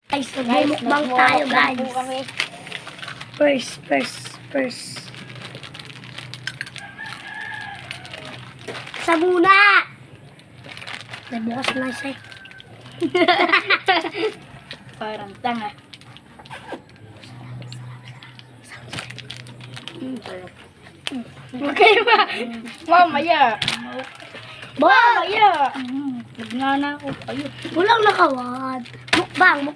Guys, nagbumukbang tayo, guys. First. Sa muna! Nabukas na siya. Parang tanga. Okay ba? Mamaya. Mamaya. Nagnana ako. Ayun. Walang nakawad. Mukbang.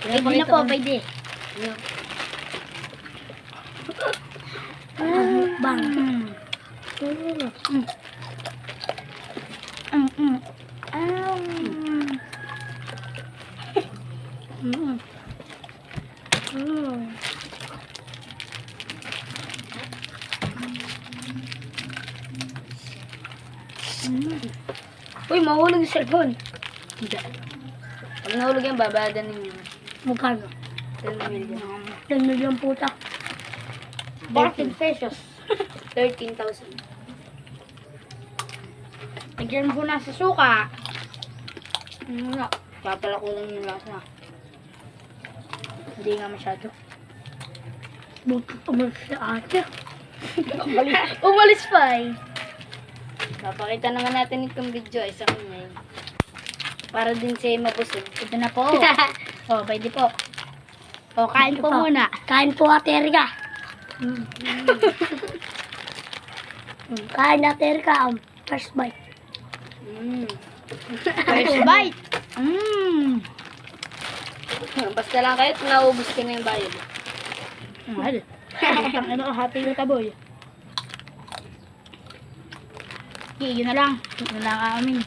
Pwede na po, pwede. Mukbang. Uy, mahulog yung cellphone. Hindi. Pag nahulog yan, babayadan ninyo. Mukano? 10 million. 10 million puta. 13 pesos. 13,000. Nagyan mo na sa suka. Kaya pala kulang yung lasa. Hindi nga masyado. Buti umalis si ate. Umalis pa eh. Papakita naman natin itong video ay sa kanya. Para din siya mabusog. Ito na po. Oh, pwede po. Oh, kain po muna. Kain po, Ate Erika. Kain, Ate Erika. First bite. First bite. Basta lang kayo, naubos ka na yung bayad. Mahal. Ano, happy na taboy. Okay, yun na lang. Yun na lang amin.